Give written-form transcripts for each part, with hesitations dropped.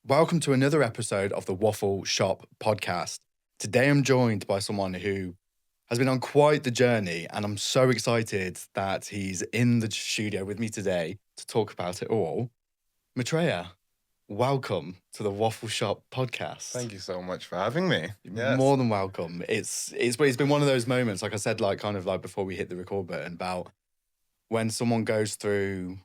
Welcome to another episode of the Waffle Shop Podcast. Today I'm joined by someone who has been on quite the journey, and I'm so excited that he's in the studio with me today to talk about it all. Matreya, welcome to the Waffle Shop Podcast. Thank you so much for having me. Yes. More than welcome. It's been one of those moments, like I said, before we hit the record button, about when someone goes through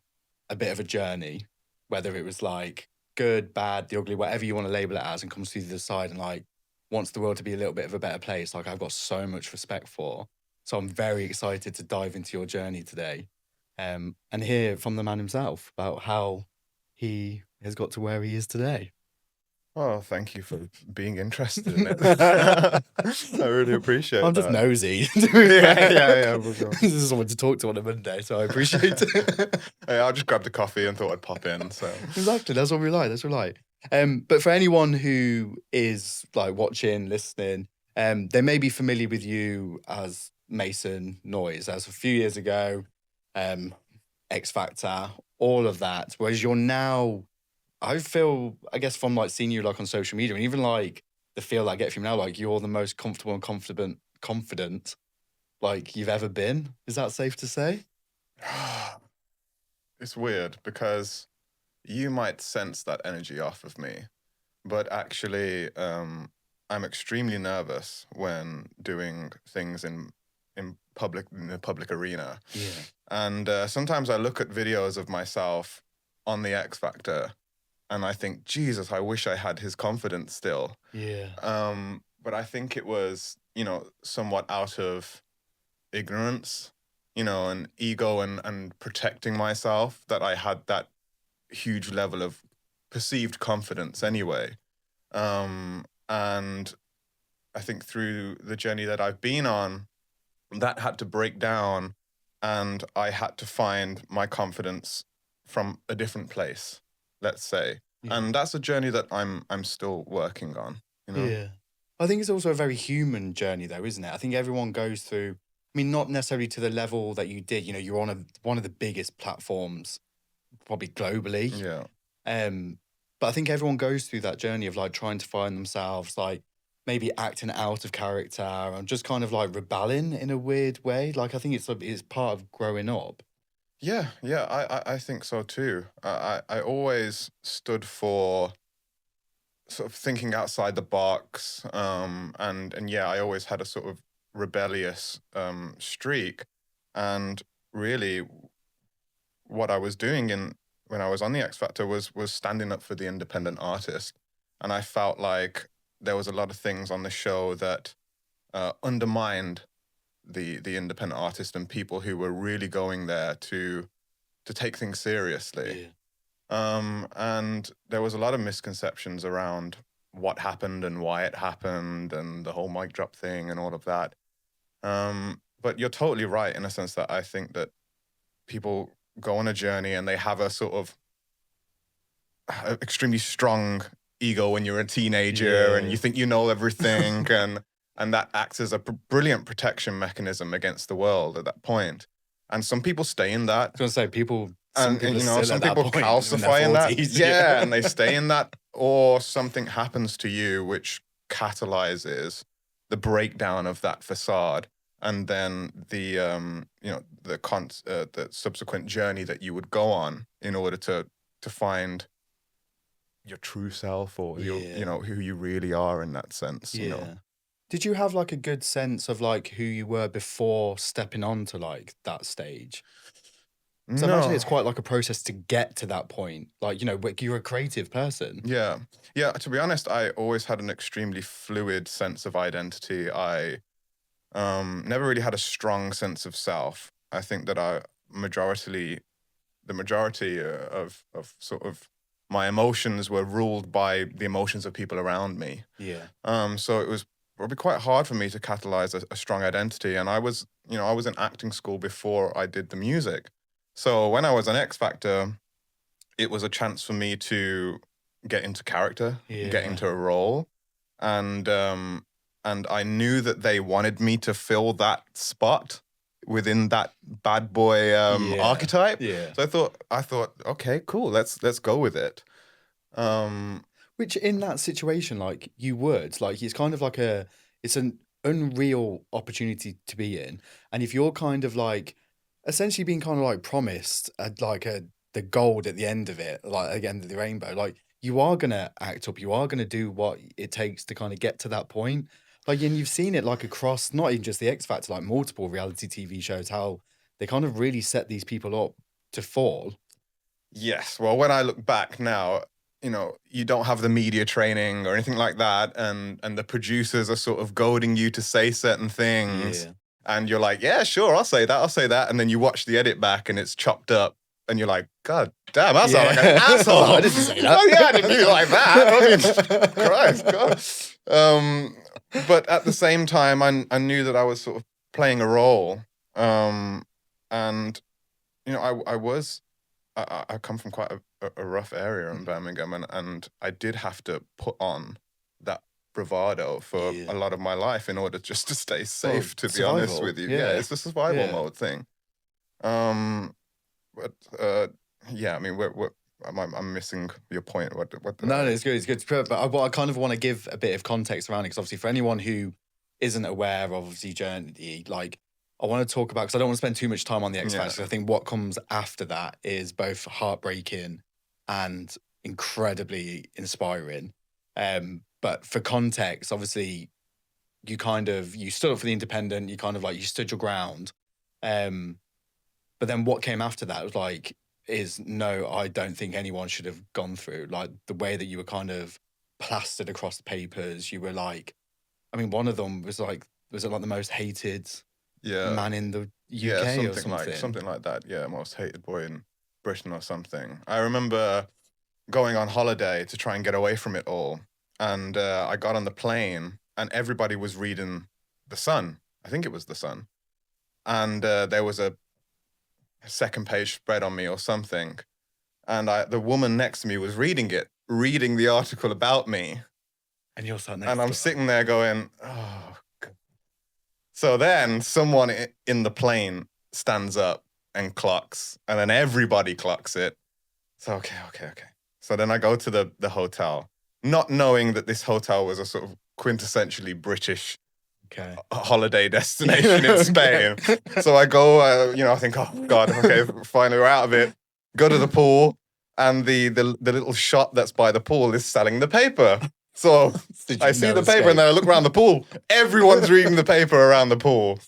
a bit of a journey, whether it was like good, bad, the ugly, whatever you want to label it as, and comes through the other side and like wants the world to be a little bit of a better place. Like I've got so much respect for. So I'm very excited to dive into your journey today, and hear from the man himself about how he has got to where he is today. Oh, thank you for being interested in it. I really appreciate it. I'm just nosy. Yeah. This is someone to talk to on a Monday, so I appreciate it. Yeah, I just grabbed a coffee and thought I'd pop in. So Exactly, that's what we like. That's what we like. But for anyone who is like watching, listening, they may be familiar with you as Mason Noise, as a few years ago, X Factor, all of that. Whereas you're now, I feel, I guess from like seeing you like on social media, and even like the feel I get from you now, like you're the most comfortable and confident like you've ever been. Is that safe to say? it's weird because you might sense that energy off of me, but actually, I'm extremely nervous when doing things in the public arena. Yeah. And sometimes I look at videos of myself on the X Factor, and I think, Jesus, I wish I had his confidence still. Yeah. But I think it was, somewhat out of ignorance, and ego and protecting myself that I had that huge level of perceived confidence anyway. And I think through the journey that I've been on, that had to break down, and I had to find my confidence from a different place, let's say. Yeah. And that's a journey that I'm still working on, Yeah. I think it's also a very human journey though, isn't it? I think everyone goes through, I mean, not necessarily to the level that you did, you're on one of the biggest platforms, probably globally. Yeah. But I think everyone goes through that journey of like trying to find themselves, like maybe acting out of character and just kind of like rebelling in a weird way. Like I think it's part of growing up. Yeah, I think so too. I always stood for sort of thinking outside the box, and yeah, I always had a sort of rebellious streak, and really, what I was doing when I was on the X Factor was standing up for the independent artist, and I felt like there was a lot of things on the show that undermined the independent artist and people who were really going there to take things seriously. Yeah. And there was a lot of misconceptions around what happened and why it happened and the whole mic drop thing and all of that. But you're totally right in a sense that I think that people go on a journey and they have a sort of extremely strong ego when you're a teenager, and you think you know everything, and that acts as a brilliant protection mechanism against the world at that point. And some people stay in that. I was going to say, some people calcify in that. Yeah, and they stay in that, or something happens to you which catalyzes the breakdown of that facade, and then the subsequent journey that you would go on in order to find your true self, or your, who you really are in that sense. Did you have like a good sense of like who you were before stepping onto like that stage? So I imagine it's quite like a process to get to that point. Like, you're a creative person. Yeah. To be honest, I always had an extremely fluid sense of identity. I never really had a strong sense of self. I think that the majority of sort of my emotions were ruled by the emotions of people around me. Yeah. So it was probably quite hard for me to catalyze a strong identity. And I was in acting school before I did the music. So when I was on X Factor, it was a chance for me to get into character, get into a role. And I knew that they wanted me to fill that spot within that bad boy archetype. Yeah. So I thought, okay, cool, let's go with it. Well, Which in that situation, like you would, like it's kind of like it's an unreal opportunity to be in. And if you're kind of like essentially being kind of like promised the gold at the end of it, like at the end of the rainbow, like you are gonna act up, you are gonna do what it takes to kind of get to that point. Like, and you've seen it like across not even just the X Factor, like multiple reality TV shows, how they kind of really set these people up to fall. Yes. Well, when I look back now, you don't have the media training or anything like that, and the producers are sort of goading you to say certain things, Yeah. and you're like, yeah, sure, I'll say that, and then you watch the edit back and it's chopped up, and you're like, God damn, I sound like an asshole. I didn't say that. Oh yeah, I didn't do it like that. I mean, Christ, God. But at the same time, I knew that I was sort of playing a role, and I come from quite a rough area in Birmingham, and I did have to put on that bravado for a lot of my life in order just to stay safe, to be honest with you. Yeah, it's a survival mode thing. But I mean, I'm missing your point. What No, it's good. It's good. But I kind of want to give a bit of context around it, because obviously for anyone who isn't aware of obviously journey, like I want to talk about, because I don't want to spend too much time on the X Factor. I think what comes after that is both heartbreaking and incredibly inspiring. But for context, obviously, you stood up for the independent. You kind of like you stood your ground. But then what came after that was like no, I don't think anyone should have gone through like the way that you were kind of plastered across the papers. You were like, I mean, one of them was it like the most hated man in the UK or something? Something like that. Yeah, most hated boy in Britain or something. I remember going on holiday to try and get away from it all, and I got on the plane, and everybody was reading The Sun. I think it was The Sun, and there was a second page spread on me or something, and the woman next to me was reading the article about me, and you're sat next and I'm sitting there going, oh. So then someone in the plane stands up and clocks, and then everybody clocks it. So, okay. So then I go to the hotel, not knowing that this hotel was a sort of quintessentially British holiday destination in Spain. So I go, I think, oh, God, okay, finally we're out of it. Go to the pool, and the little shop that's by the pool is selling the paper. So I see the paper, and then I look around the pool. Everyone's reading the paper around the pool.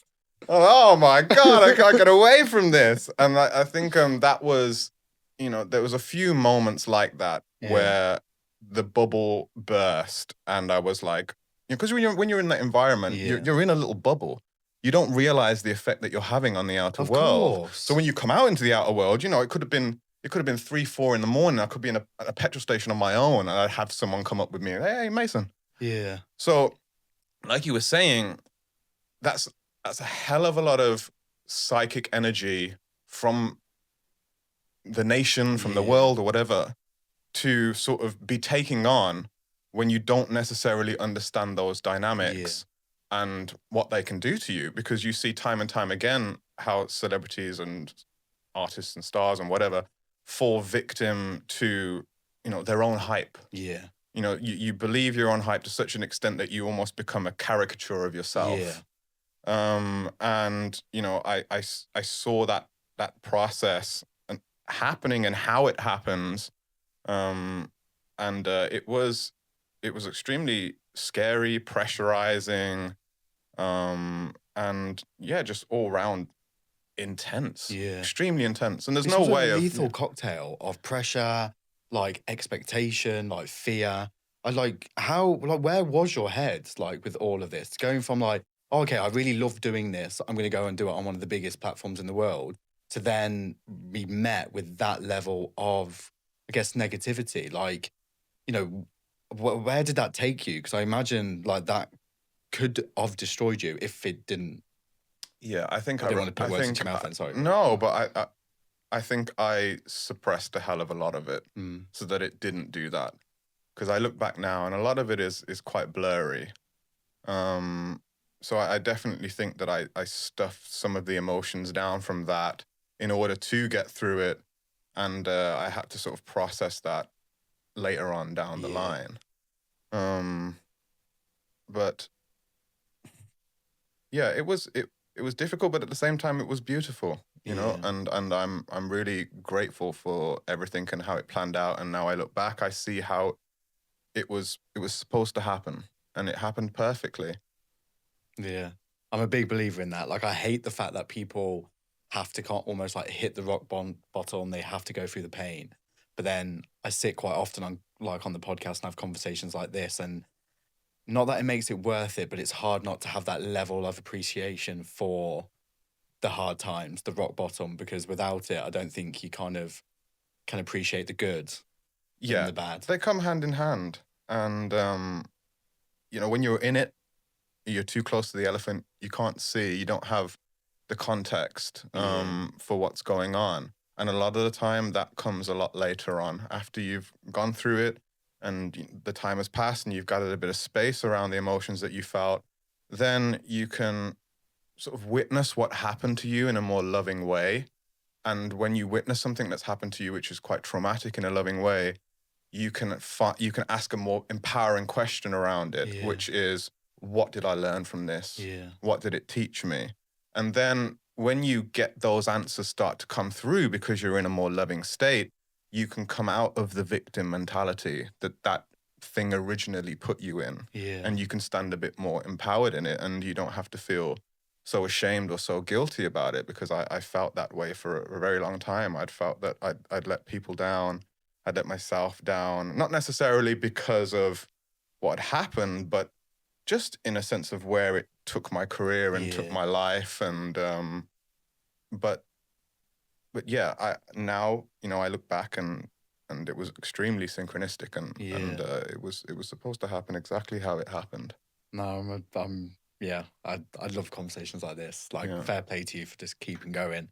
Oh my God, I can't get away from this. And I think that was, there was a few moments like that where the bubble burst, and I was like, because when you're in that environment, you're in a little bubble. You don't realize the effect that you're having on the outer world. Course. So when you come out into the outer world, it could have been 3-4 in the morning. I could be in a petrol station on my own, and I'd have someone come up with me. Hey, Mason. Yeah. So, like you were saying, that's a hell of a lot of psychic energy from the nation, from the world, or whatever, to sort of be taking on when you don't necessarily understand those dynamics and what they can do to you, because you see time and time again how celebrities and artists and stars and whatever fall victim to, their own hype. Yeah. You believe your own hype to such an extent that you almost become a caricature of yourself. Yeah. And, I saw that process happening and how it happens. And it was extremely scary, pressurizing, and just all around intense, extremely intense. And there's no way of lethal cocktail of pressure, like expectation, like fear. Where was your head like with all of this, going from like, oh, okay, I really love doing this, I'm going to go and do it on one of the biggest platforms in the world, to then be met with that level of, I guess, negativity. Like, where did that take you? Because I imagine like that could have destroyed you if it didn't. Yeah, I think I don't want to put words into your mouth then, sorry. No, but I think I suppressed a hell of a lot of it so that it didn't do that. Because I look back now, and a lot of it is quite blurry. So I definitely think that I stuffed some of the emotions down from that in order to get through it. And I had to sort of process that later on down the Yeah. line. But yeah, it was difficult, but at the same time, it was beautiful, you know. Yeah. And I'm really grateful for everything and how it planned out. And now I look back, I see how it was supposed to happen, and it happened perfectly. Yeah. I'm a big believer in that. Like, I hate the fact that people have to almost like hit the bottom. They have to go through the pain. But then I sit quite often on the podcast and have conversations like this, and not that it makes it worth it, but it's hard not to have that level of appreciation for the hard times, the rock bottom, because without it, I don't think you kind of can appreciate the good in Yeah, the bad. they come hand in hand. And you know, when you're in it, you're too close to the elephant. You can't see. You don't have the context Yeah. for what's going on. And a lot of the time, that comes a lot later on after you've gone through it and the time has passed and you've gathered a bit of space around the emotions that you felt. Then you can sort of witness what happened to you in a more loving way. And when you witness something that's happened to you, which is quite traumatic in a loving way, you can ask a more empowering question around it, Yeah. which is, what did I learn from this? Yeah. What did it teach me? And then when you get those answers start to come through because you're in a more loving state, you can come out of the victim mentality that thing originally put you in. Yeah. And you can stand a bit more empowered in it, and you don't have to feel so ashamed or so guilty about it, because I felt that way for a very long time. I'd felt that I'd let people down. I'd let myself down, not necessarily because of what happened, but just in a sense of where it took my career and took Yeah. my life. And but yeah, I now, you know, I look back and it was extremely synchronistic, and Yeah. it was supposed to happen exactly how it happened. No, yeah, I love conversations like this. Like, Yeah. fair play to you for just keeping going.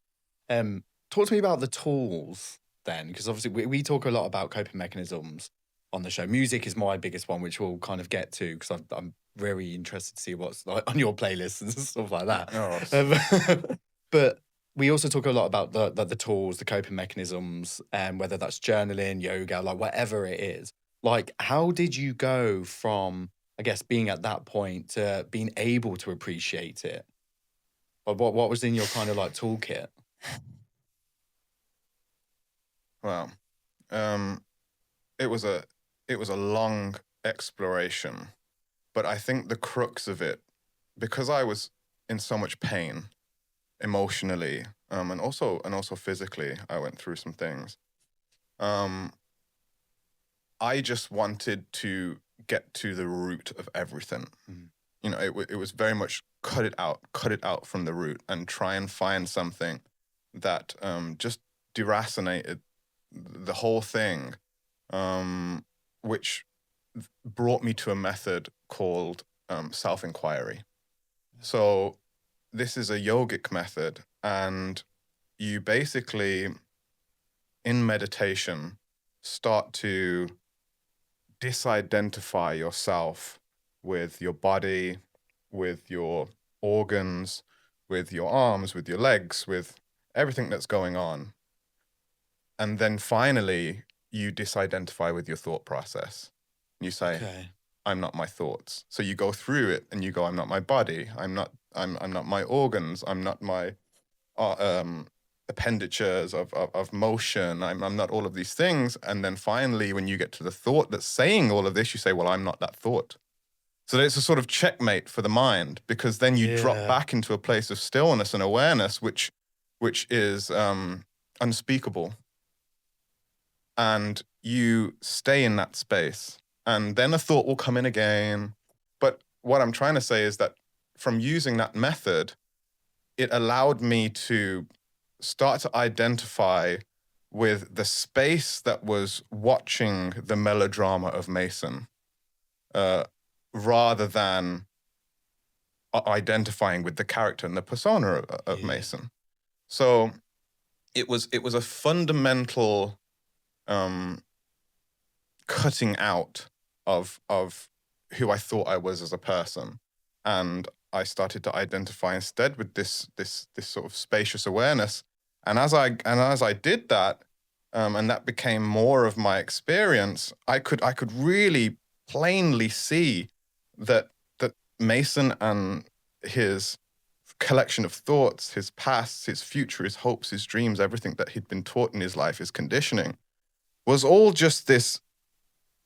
Talk to me about the tools then, because obviously we talk a lot about coping mechanisms on the show. Music is my biggest one, which we'll kind of get to, because I'm very interested to see what's like on your playlist and stuff like that. Oh, But we also talk a lot about the tools, the coping mechanisms, and whether that's journaling, yoga, like whatever it is. Like, how did you go from, I guess, being at that point to being able to appreciate it? Or what was in your kind of like toolkit? wow. It was a long exploration, but I think the crux of it, because I was in so much pain emotionally, and also physically, I went through some things. I just wanted to get to the root of everything. Mm. You know, it was very much cut it out from the root, and try and find something that just deracinated the whole thing, which brought me to a method called self-inquiry. So this is a yogic method, and you basically, in meditation, start to disidentify yourself with your body, with your organs, with your arms, with your legs, with everything that's going on. And then finally, you disidentify with your thought process. You say, Okay. I'm not my thoughts. So you go through it and you go, I'm not my body. I'm not my organs. I'm not my appenditures of motion. I'm not all of these things. And then finally, when you get to the thought that's saying all of this, you say, well, I'm not that thought. So it's a sort of checkmate for the mind, because then you drop Yeah. back into a place of stillness and awareness, which is unspeakable. And you stay in that space. And then a thought will come in again. But what I'm trying to say is that from using that method, it allowed me to start to identify with the space that was watching the melodrama of Mason, rather than identifying with the character and the persona of Yeah. Mason. So it was a fundamental cutting out of who I thought I was as a person, and I started to identify instead with this sort of spacious awareness. And as I did that, and that became more of my experience, I could really plainly see that Mason and his collection of thoughts, his past, his future, his hopes, his dreams, everything that he'd been taught in his life, his conditioning, was all just this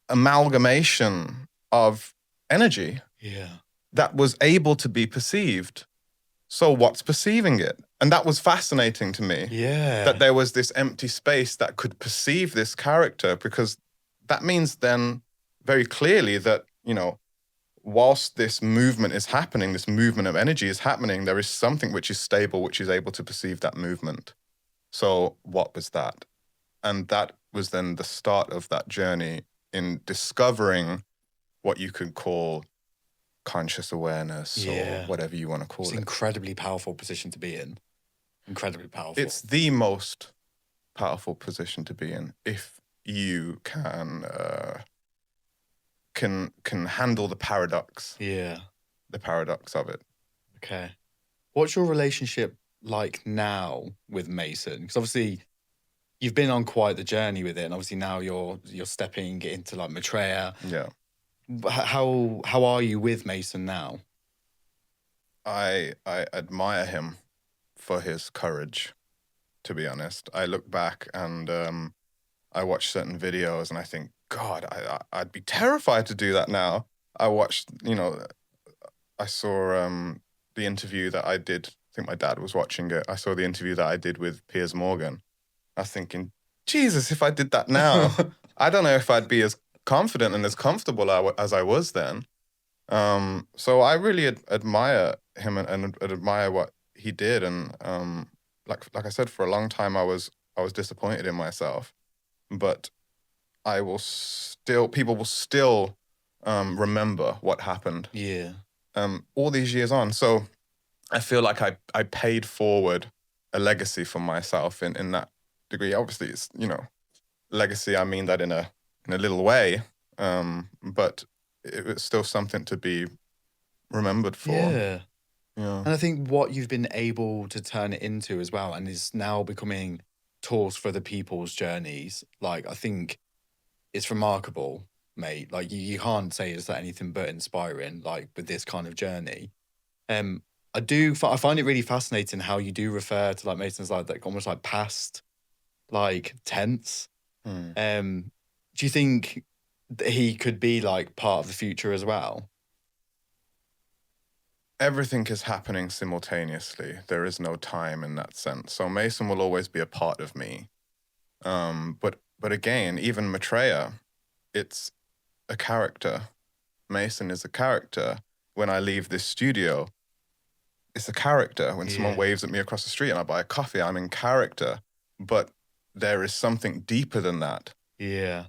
amalgamation of energy that was able to be perceived. So what's perceiving it? And that was fascinating to me. That there was this empty space that could perceive this character, because that means then very clearly that, whilst this movement is happening, this movement of energy is happening, there is something which is stable, which is able to perceive that movement. So what was that? And that was then the start of that journey in discovering what you could call conscious awareness or whatever you want to call it. It's an incredibly powerful position to be in. Incredibly powerful. It's the most powerful position to be in if you can handle the paradox. Yeah. The paradox of it. Okay. What's your relationship like now with Mason? Because obviously you've been on quite the journey with it, and obviously now you're stepping into like Matreya. Yeah. How are you with Mason now? I admire him for his courage, to be honest. I look back and I watch certain videos and I think, God, I'd be terrified to do that now. I watched, I saw the interview that I did. I think my dad was watching it. I saw the interview that I did with Piers Morgan. I was thinking, Jesus, if I did that now, I don't know if I'd be as confident and as comfortable as I was then. So I really admire him and admire what he did. And like I said, for a long time I was disappointed in myself, but people will still remember what happened. Yeah. All these years on. So I feel like I paid forward a legacy for myself in that degree. Obviously, it's legacy. I mean that in a little way, but it was still something to be remembered for. Yeah. Yeah. And I think what you've been able to turn it into as well, and is now becoming tools for other people's journeys. Like, I think it's remarkable, mate. Like, you can't say it's anything but inspiring, like, with this kind of journey. I find it really fascinating how you do refer to like Mason's like almost like past, like tense. Do you think that he could be like part of the future as well? Everything is happening simultaneously. There is no time in that sense. So Mason will always be a part of me. But again, even Matreya, it's a character. Mason is a character. When I leave this studio, it's a character. When someone waves at me across the street and I buy a coffee, I'm in character. But there is something deeper than that. Yeah.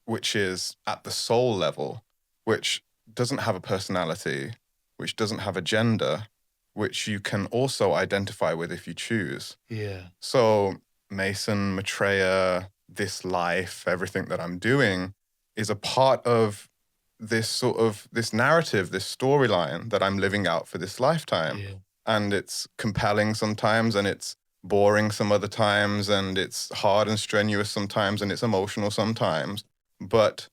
Which is at the soul level, which doesn't have a personality, which doesn't have a gender, which you can also identify with if you choose. Yeah. So Mason, Matreya, this life, everything that I'm doing is a part of this narrative, this storyline that I'm living out for this lifetime. Yeah. And it's compelling sometimes, and it's boring some other times, and it's hard and strenuous sometimes, and it's emotional sometimes. But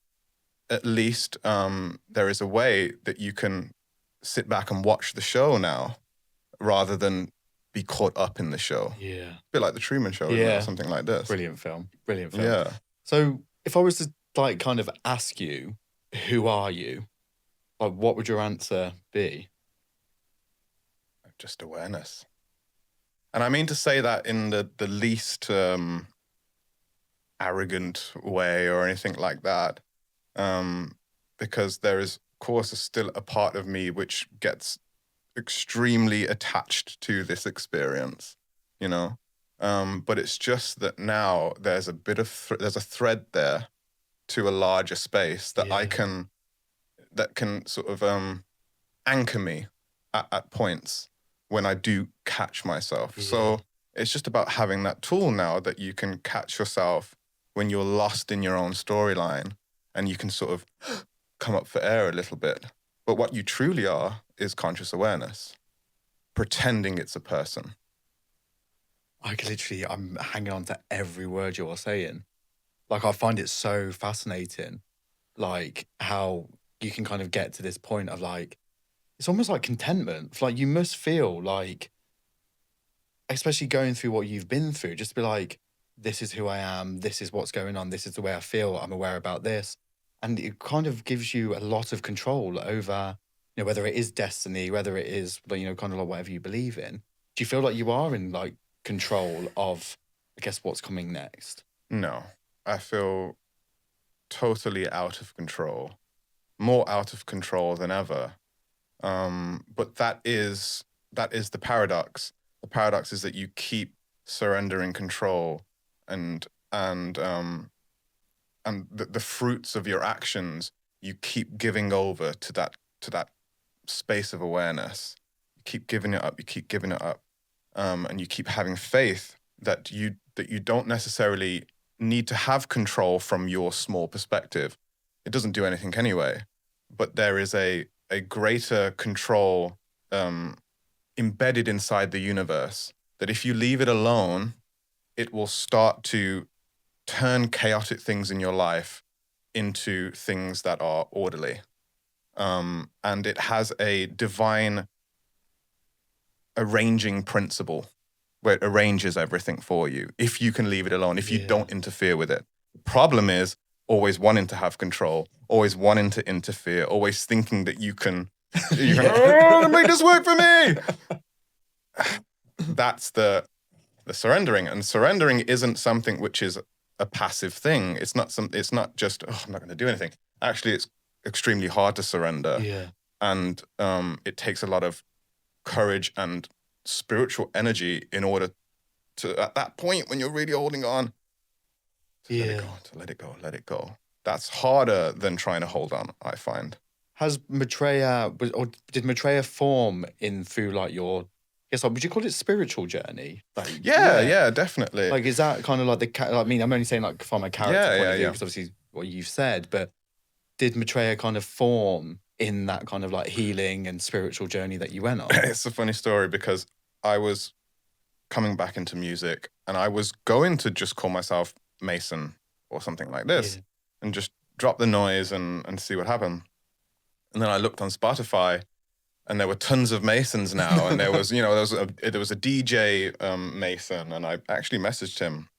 at least there is a way that you can sit back and watch the show now rather than be caught up in the show. Yeah. A bit like The Truman Show, isn't it? Or something like this. Brilliant film. Yeah. So if I was to like kind of ask you, who are you? Like, what would your answer be? Just awareness. And I mean to say that in the least arrogant way or anything like that, because there is, of course, still a part of me which gets extremely attached to this experience, but it's just that now there's a bit of there's a thread there to a larger space that that can sort of anchor me at points when I do catch myself. Yeah. So it's just about having that tool now that you can catch yourself when you're lost in your own storyline, and you can sort of come up for air a little bit. But what you truly are is conscious awareness, pretending it's a person. I'm hanging on to every word you're saying. Like, I find it so fascinating, like how you can kind of get to this point of like, it's almost like contentment. Like, you must feel like, especially going through what you've been through, just to be like, this is who I am, this is what's going on, this is the way I feel, I'm aware about this. And it kind of gives you a lot of control over, whether it is destiny, whether it is, kind of like whatever you believe in. Do you feel like you are in like control of, I guess, what's coming next? No, I feel totally out of control, more out of control than ever. But that is the paradox. The paradox is that you keep surrendering control, and the fruits of your actions you keep giving over to that space of awareness. You keep giving it up. You keep giving it up, and you keep having faith that you don't necessarily need to have control from your small perspective. It doesn't do anything anyway. But there is a greater control embedded inside the universe that if you leave it alone, it will start to turn chaotic things in your life into things that are orderly. And it has a divine arranging principle where it arranges everything for you if you can leave it alone, if you don't interfere with it. The problem is always wanting to have control, always wanting to interfere, always thinking that you can make this work for me. That's the surrendering. And surrendering isn't something which is a passive thing. It's not just, I'm not going to do anything. Actually, it's extremely hard to surrender. Yeah. And it takes a lot of courage and spiritual energy in order to, at that point when you're really holding on, to let it go. That's harder than trying to hold on, I find. Has Matreya, or did Matreya form in through like your, would you call it spiritual journey? Like, yeah, definitely. Like, is that kind of like I mean, I'm only saying like from a character point of view, because obviously what you've said, but did Matreya kind of form in that kind of like healing and spiritual journey that you went on? It's a funny story because I was coming back into music and I was going to just call myself Mason or something like this and just drop the noise and see what happened. And then I looked on Spotify and there were tons of Masons now. And there was, there was a DJ Mason, and I actually messaged him.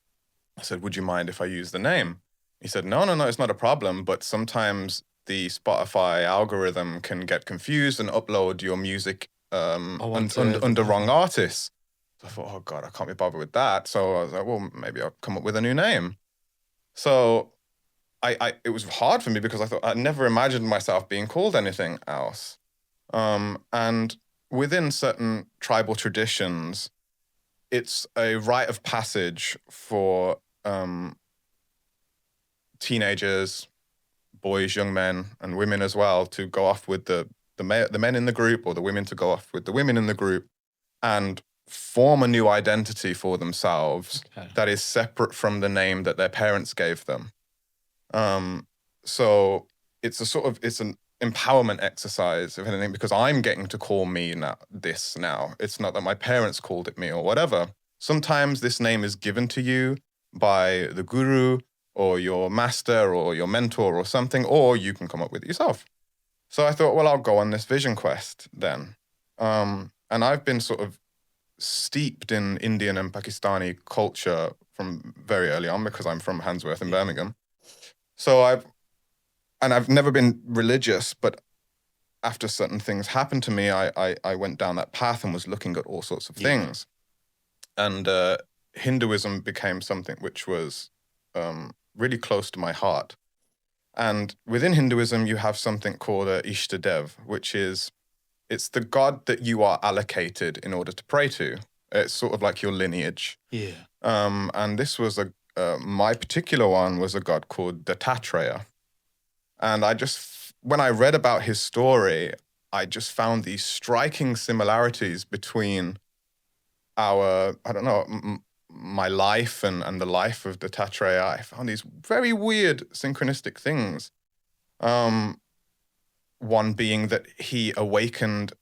I said, would you mind if I use the name? He said, no, it's not a problem. But sometimes the Spotify algorithm can get confused and upload your music under wrong artists. So I thought, oh God, I can't be bothered with that. So I was like, well, maybe I'll come up with a new name. So it was hard for me because I thought I never imagined myself being called anything else. And within certain tribal traditions, it's a rite of passage for teenagers, boys, young men, and women as well, to go off with the men in the group, or the women to go off with the women in the group, and form a new identity for themselves that is separate from the name that their parents gave them. So it's an empowerment exercise, if anything, because I'm getting to call me now. It's not that my parents called it me or whatever. Sometimes this name is given to you by the guru or your master or your mentor or something, or you can come up with it yourself. So I thought, well, I'll go on this vision quest then. And I've been sort of steeped in Indian and Pakistani culture from very early on because I'm from Handsworth in Birmingham. So I've never been religious, but after certain things happened to me, I went down that path and was looking at all sorts of things. And Hinduism became something which was really close to my heart. And within Hinduism, you have something called Ishtadev, which it's the god that you are allocated in order to pray to. It's sort of like your lineage. Yeah. And this was my particular one was a god called Dattatreya. And when I read about his story, I just found these striking similarities between my life and the life of Dattatreya. I found these very weird synchronistic things. One being that he awakened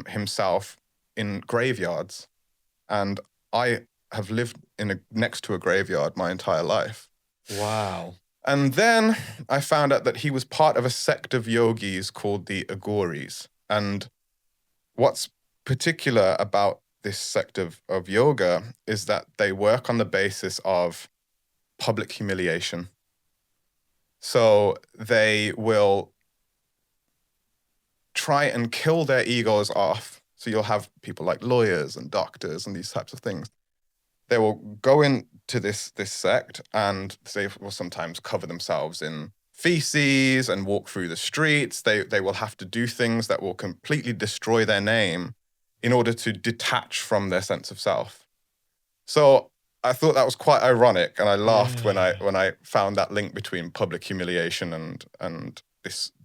himself in graveyards. And I have lived next to a graveyard my entire life. Wow. And then I found out that he was part of a sect of yogis called the Aghoris. And what's particular about this sect of yoga is that they work on the basis of public humiliation. So they will try and kill their egos off. So you'll have people like lawyers and doctors and these types of things. They will go into this sect and they will sometimes cover themselves in feces and walk through the streets. They will have to do things that will completely destroy their name in order to detach from their sense of self. So I thought that was quite ironic, and I laughed when I found that link between public humiliation and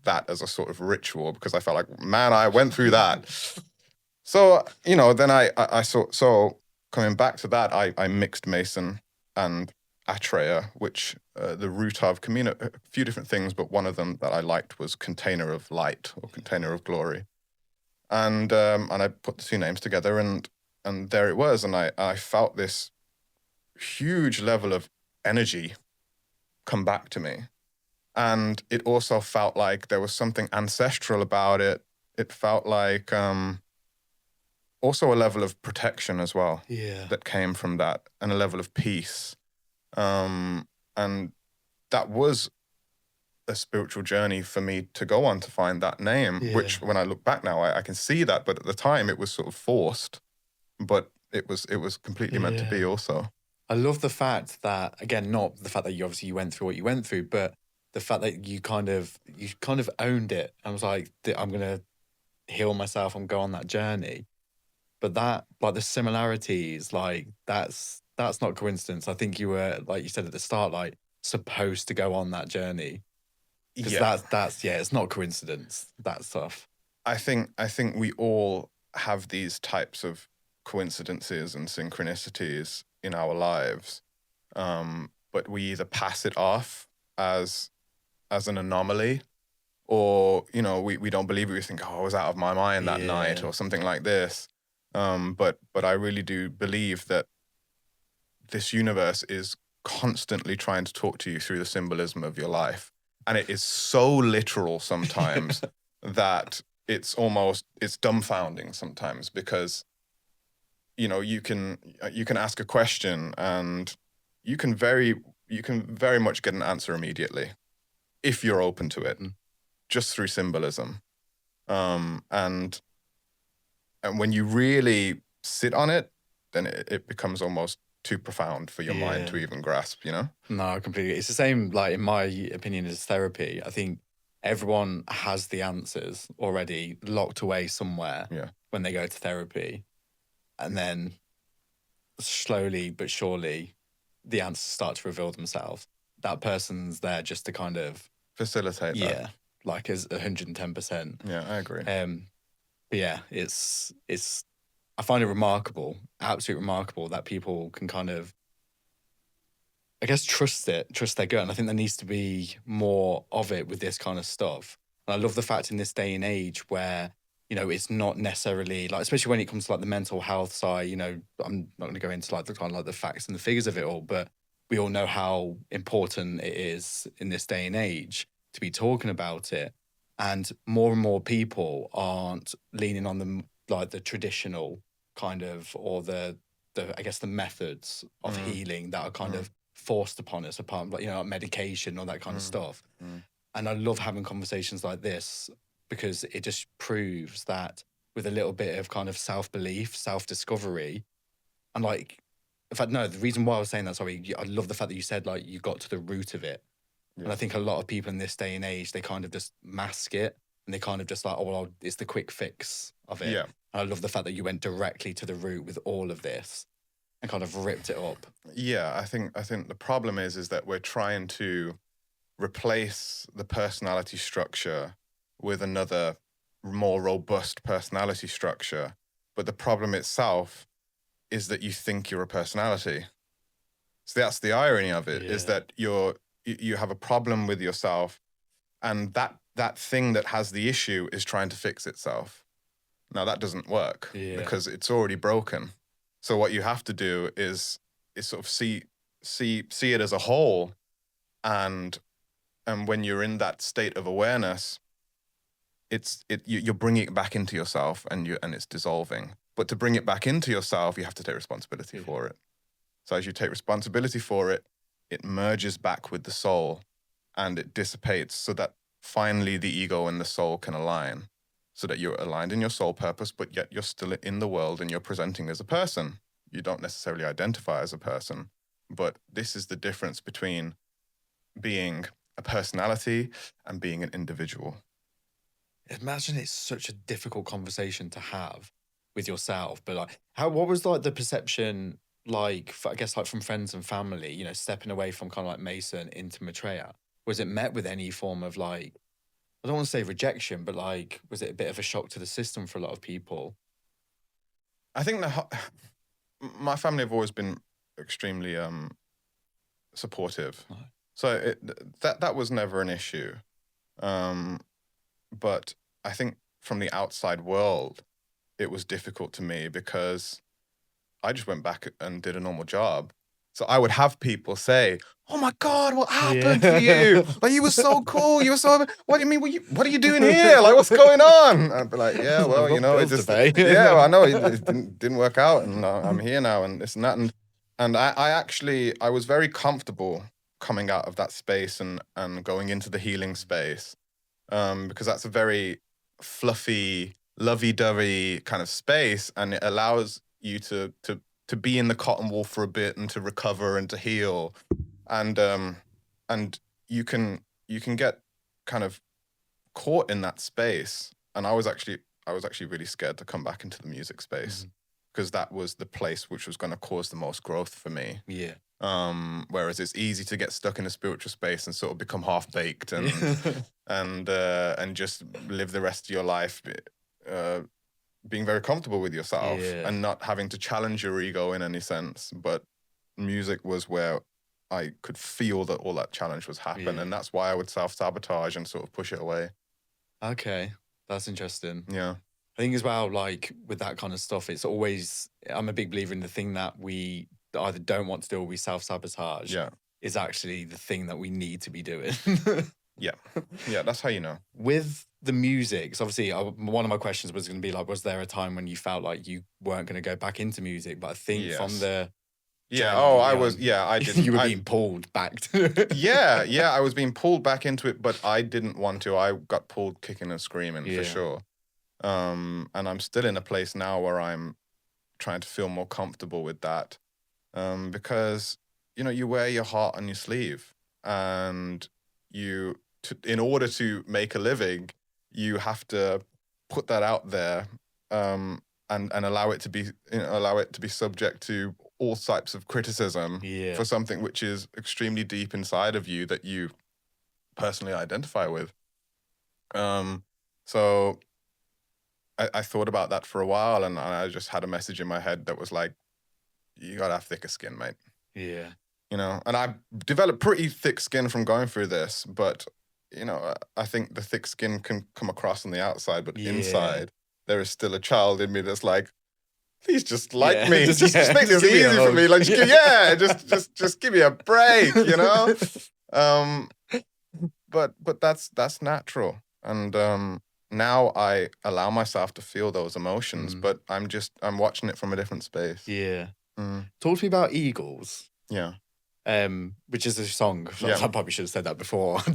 that as a sort of ritual, because I felt like, man, I went through that. So, then I saw, so coming back to that, I mixed Mason and Matreya, which the root of a few different things, but one of them that I liked was container of light or container of glory. And I put the two names together, and there it was. And I felt this huge level of energy come back to me. And it also felt like there was something ancestral about it. It felt like also a level of protection as well that came from that, and a level of peace. And that was a spiritual journey for me to go on to find that name, which when I look back now, I can see that. But at the time it was sort of forced, but it was completely meant to be also. I love the fact that, again, not the fact that you went through what you went through, but the fact that you kind of owned it and was like, I'm going to heal myself and go on that journey. But that, like, the similarities, like, that's not coincidence. I think you were, like you said at the start, like, supposed to go on that journey. Because that's it's not coincidence, that stuff. I think we all have these types of coincidences and synchronicities in our lives, but we either pass it off as an anomaly, or we don't believe it. We think, I was out of my mind that night, or something like this. But I really do believe that this universe is constantly trying to talk to you through the symbolism of your life, and it is so literal sometimes that it's dumbfounding sometimes, because you can ask a question and you can very much get an answer immediately if you're open to it, just through symbolism. And when you really sit on it, then it becomes almost too profound for your mind to even grasp, No, completely. It's the same, like, in my opinion, as therapy. I think everyone has the answers already locked away somewhere when they go to therapy. And then slowly but surely, the answers start to reveal themselves. That person's there just to kind of facilitate that. Yeah, like, as 110%. Yeah, I agree. But yeah, it's I find it remarkable, absolutely remarkable, that people can kind of, I guess, trust their gut. And I think there needs to be more of it with this kind of stuff. And I love the fact in this day and age where, it's not necessarily, like, especially when it comes to, like, the mental health side, I'm not going to go into, like, the kind of, like, the facts and the figures of it all, but we all know how important it is in this day and age to be talking about it. And more people aren't leaning on the traditional kind of, or the I guess the methods of healing that are kind of forced upon us, apart, like, like medication or that kind of stuff. And I love having conversations like this, because it just proves that with a little bit of kind of self-belief, self-discovery, and, like, in fact, no, the reason why I was saying that, sorry, I love the fact that you said, like, you got to the root of it. Yeah. And I think a lot of people in this day and age, they kind of just mask it, and they kind of just like, it's the quick fix of it. Yeah. And I love the fact that you went directly to the root with all of this and kind of ripped it up. Yeah, I think the problem is that we're trying to replace the personality structure with another more robust personality structure. But the problem itself is that you think you're a personality. So that's the irony of it, is that you have a problem with yourself, and that thing that has the issue is trying to fix itself. Now that doesn't work because it's already broken. So what you have to do is sort of see it as a whole, and when you're in that state of awareness, you're bringing it back into yourself, and it's dissolving. But to bring it back into yourself, you have to take responsibility for it. So as you take responsibility for it, it merges back with the soul, and it dissipates, so that finally the ego and the soul can align, so that you're aligned in your soul purpose, but yet you're still in the world and you're presenting as a person. You don't necessarily identify as a person, but this is the difference between being a personality and being an individual. Imagine it's such a difficult conversation to have with yourself, but like, what was like the perception, like, I guess, like from friends and family, you know, stepping away from kind of like Mason into Matreya? Was it met with any form of like, I don't want to say rejection, but like, was it a bit of a shock to the system for a lot of people? I think my family have always been extremely supportive. Right. So that was never an issue. But I think from the outside world, it was difficult to me because I just went back and did a normal job. So I would have people say, "Oh my God, what happened to you? Like, you were so cool. You were so, what do you mean? What are you doing here? Like, what's going on?" I'd be like, "Yeah, well, you know, it just, yeah, well, I know it didn't work out, and I'm here now, and this and that." And I was very comfortable coming out of that space and going into the healing space, because that's a very fluffy, lovey-dovey kind of space, and it allows you to be in the cotton wool for a bit and to recover and to heal, and you can get kind of caught in that space. And I was actually really scared to come back into the music space, because that was the place which was going to cause the most growth for me. Yeah. Whereas it's easy to get stuck in a spiritual space and sort of become half baked and and just live the rest of your life being very comfortable with yourself and not having to challenge your ego in any sense. But music was where I could feel that all that challenge was happening, and that's why I would self-sabotage and sort of push it away. Okay, that's interesting. Yeah. I think as well, like with that kind of stuff, it's always, I'm a big believer in the thing that we either don't want to do or we self-sabotage is actually the thing that we need to be doing. Yeah, that's how you know. With the music, so obviously one of my questions was going to be like, was there a time when you felt like you weren't going to go back into music? But I think from the I didn't. You were being pulled back to it. Yeah, I was being pulled back into it, but I didn't want to. I got pulled kicking and screaming for sure. And I'm still in a place now where I'm trying to feel more comfortable with that, because you wear your heart on your sleeve, and in order to make a living, you have to put that out there, and allow it to be subject to all types of criticism for something which is extremely deep inside of you that you personally identify with. So I thought about that for a while, and I just had a message in my head that was like, you gotta have thicker skin, mate. Yeah. And I developed pretty thick skin from going through this, but I think the thick skin can come across on the outside, but inside there is still a child in me that's like, please just like me. Just make this easy for me. Like, just give me a break, But that's natural. And now I allow myself to feel those emotions, but I'm watching it from a different space. Yeah. Talk to me about Eagles. Yeah. Which is a song. Yeah. I probably should have said that before. I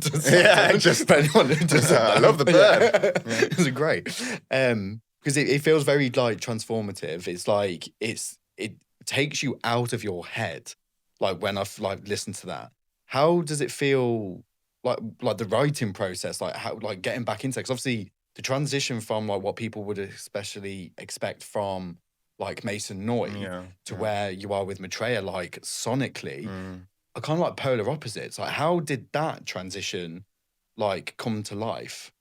love the bird. It's great. Because it feels very like transformative. It's like it takes you out of your head. Like when I've like listened to that, how does it feel? Like the writing process, like how, like getting back into it. Because obviously the transition from like what people would especially expect from like Mason Noy to where you are with Matreya, like sonically, are kind of like polar opposites. Like, how did that transition like come to life?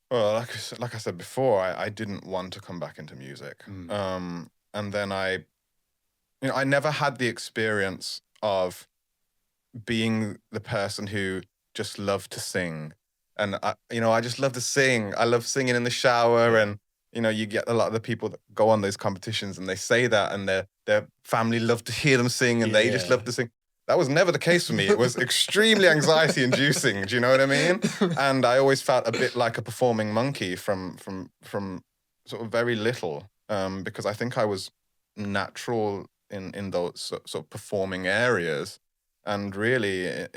Well, like I said before, I didn't want to come back into music. And then I never had the experience of being the person who just loved to sing. And I just love to sing. I love singing in the shower, and you get a lot of the people that go on those competitions and they say that, and their family love to hear them sing, and they just love to sing. That was never the case for me. It was extremely anxiety inducing. Do you know what I mean? And I always felt a bit like a performing monkey from sort of very little, because I think I was natural in those sort of performing areas, and really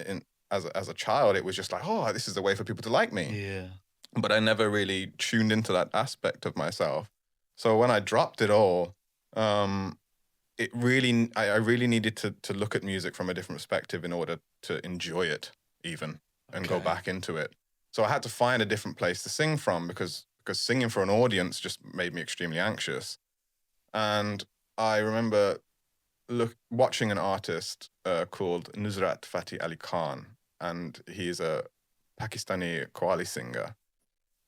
as a child, it was just like, oh, this is a way for people to like me. Yeah. But I never really tuned into that aspect of myself. So when I dropped it all, I really needed to look at music from a different perspective in order to enjoy it even and go back into it. So I had to find a different place to sing from, because singing for an audience just made me extremely anxious. And I remember watching an artist called Nusrat Fateh Ali Khan, and he's a Pakistani Qawwali singer.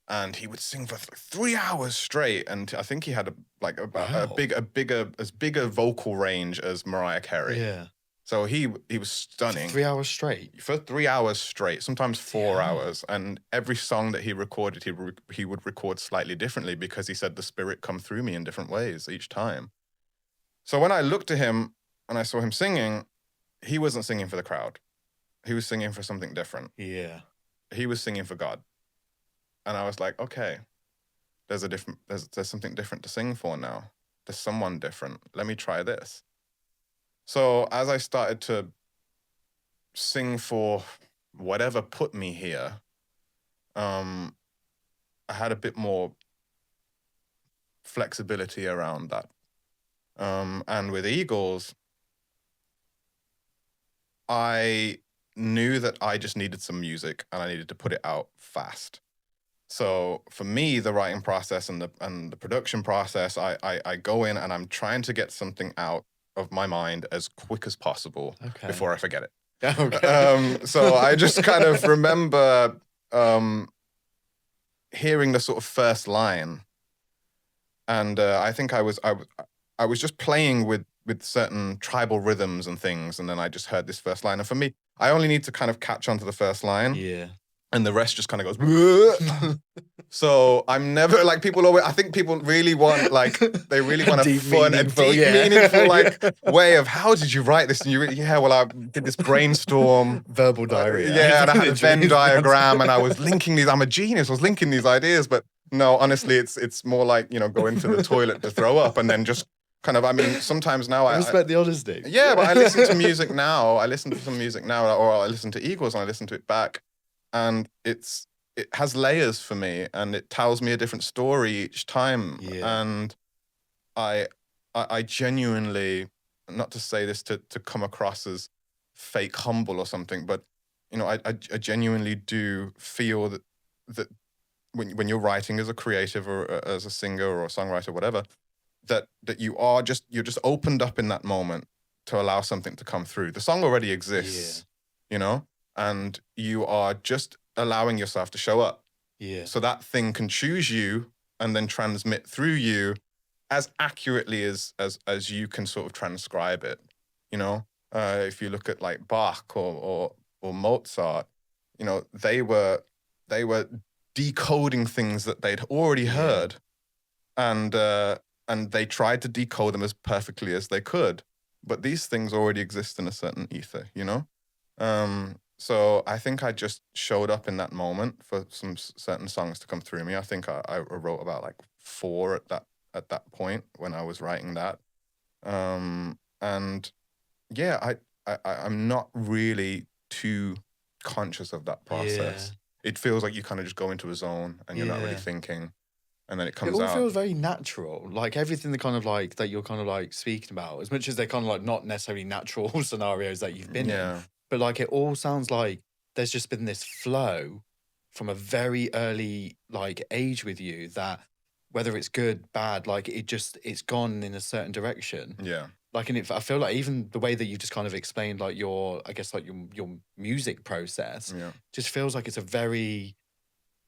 And he would sing for 3 hours straight, and I think he had as big a vocal range as Mariah Carey. Yeah. So he was stunning. 3 hours straight. For 3 hours straight, sometimes 4 hours, and every song that he recorded, he would record slightly differently, because he said the spirit come through me in different ways each time. So when I looked at him and I saw him singing, he wasn't singing for the crowd. He was singing for something different. Yeah. He was singing for God. And I was like, okay, there's something different to sing for now. There's someone different. Let me try this. So as I started to sing for whatever put me here, I had a bit more flexibility around that. And with Eagles, I knew that I just needed some music and I needed to put it out fast. So for me, the writing process and the production process, I go in and I'm trying to get something out of my mind as quick as possible before I forget it. Okay. So I just kind of remember hearing the sort of first line, and I think I was just playing with certain tribal rhythms and things, and then I just heard this first line, and for me, I only need to kind of catch onto the first line. Yeah. And the rest just kind of goes. So I'm never like, people always, I think people really want, like, they really want a deep, meaningful like way of, how did you write this? And you really, well, I did this brainstorm. Verbal diary. And I had a Venn diagram, and I was linking these. I'm a genius. I was linking these ideas, but no, honestly, it's more like, go into the toilet to throw up, and then just kind of, I mean, sometimes now I respect the honesty. Yeah, but I listen to music now. I listen to some music now, or I listen to Eagles and I listen to it back. And it has layers for me, and it tells me a different story each time. Yeah. And I genuinely, not to say this to come across as fake humble or something, but I genuinely do feel that when you're writing as a creative or as a singer or a songwriter, whatever, that you're just opened up in that moment to allow something to come through. The song already exists, and you are just allowing yourself to show up. Yeah. So that thing can choose you and then transmit through you as accurately as you can sort of transcribe it. If you look at like Bach or Mozart, they were decoding things that they'd already heard, and they tried to decode them as perfectly as they could. But these things already exist in a certain ether, So I think I just showed up in that moment for some certain songs to come through me. I think I wrote about like 4 at that point when I was writing that. And yeah, I'm not really too conscious of that process. Yeah. It feels like you kind of just go into a zone and you're not really thinking. And then it comes out. It all feels very natural. Like everything that you're kind of like speaking about, as much as they're kind of like not necessarily natural scenarios that you've been in. But like it all sounds like there's just been this flow from a very early like age with you, that whether it's good, bad, like it's gone in a certain direction. Yeah. Like, and I feel like even the way that you just kind of explained like your music process just feels like it's a very,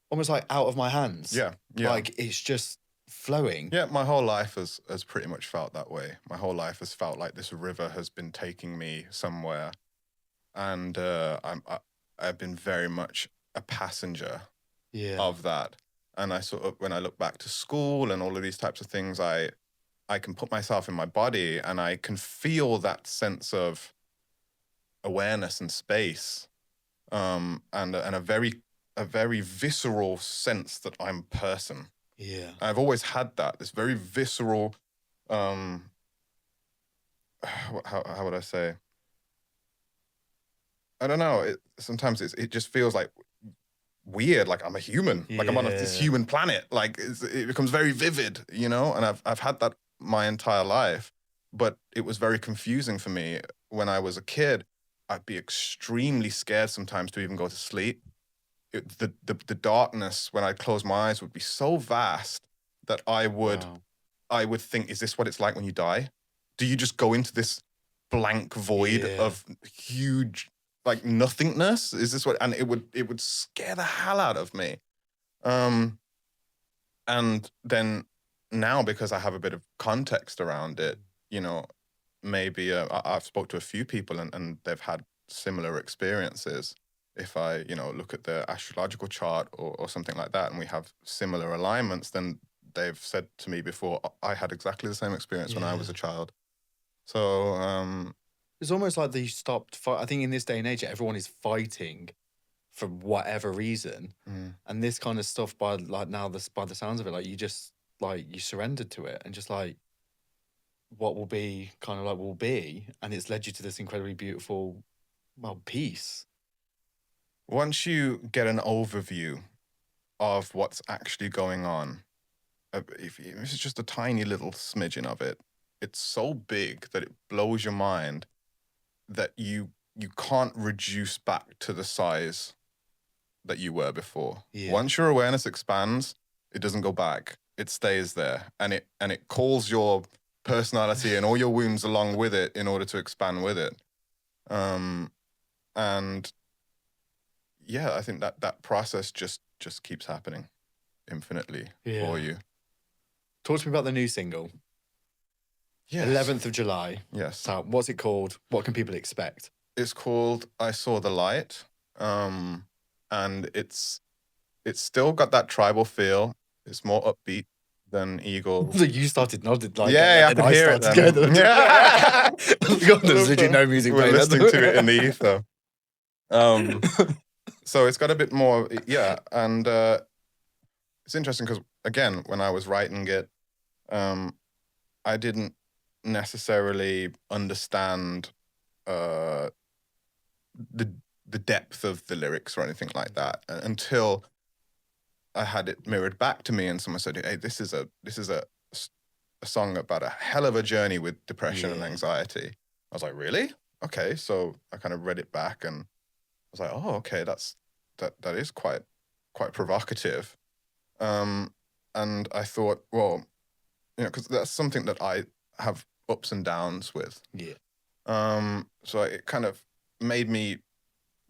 almost like out of my hands. Yeah. Like it's just flowing. Yeah, my whole life has pretty much felt that way. My whole life has felt like this river has been taking me somewhere. And I've been very much a passenger of that. And I sort of, when I look back to school and all of these types of things, I can put myself in my body and I can feel that sense of awareness and space, and a very visceral sense that I'm a person. Yeah. I've always had that, this very visceral, how would I say? I don't know. Sometimes it just feels like weird, like I'm a human, like I'm on this human planet. Like it becomes very vivid, you know. And I've had that my entire life, but it was very confusing for me when I was a kid. I'd be extremely scared sometimes to even go to sleep. The darkness when I close my eyes would be so vast that I would think, is this what it's like when you die? Do you just go into this blank void of huge, like, nothingness? Is this what? And it would scare the hell out of me. And then now, because I have a bit of context around it, you know, maybe I've spoke to a few people and they've had similar experiences. If I, look at the astrological chart or something like that, and we have similar alignments, then they've said to me before, I had exactly the same experience when I was a child. So it's almost like they stopped. I think in this day and age, everyone is fighting for whatever reason, and this kind of stuff, by the sounds of it, like you just you surrendered to it, and just like what will be kind of like will be, and it's led you to this incredibly beautiful, peace. Once you get an overview of what's actually going on, if it's just a tiny little smidgen of it, it's so big that it blows your mind that you can't reduce back to the size that you were before. Yeah. Once your awareness expands, it doesn't go back. It stays there, and it calls your personality and all your wounds along with it in order to expand with it. And yeah, I think that process just keeps happening infinitely for you. Talk to me about the new single. Yes. 11th of July. Yes. So what's it called? What can people expect? It's called I Saw the Light. And it's still got that tribal feel. It's more upbeat than Eagle. So you started nodding like I could hear it then. Yeah. There's literally no music playing. We're listening to it in the ether. So it's got a bit more, and it's interesting because, again, when I was writing it, I didn't necessarily understand the depth of the lyrics or anything like that until I had it mirrored back to me, and someone said, "Hey, this is a song about a hell of a journey with depression and anxiety." I was like, "Really? Okay." So I kind of read it back, and I was like, "Oh, okay, that is quite provocative." And I thought, well, because that's something that I have ups and downs with. Yeah. So it kind of made me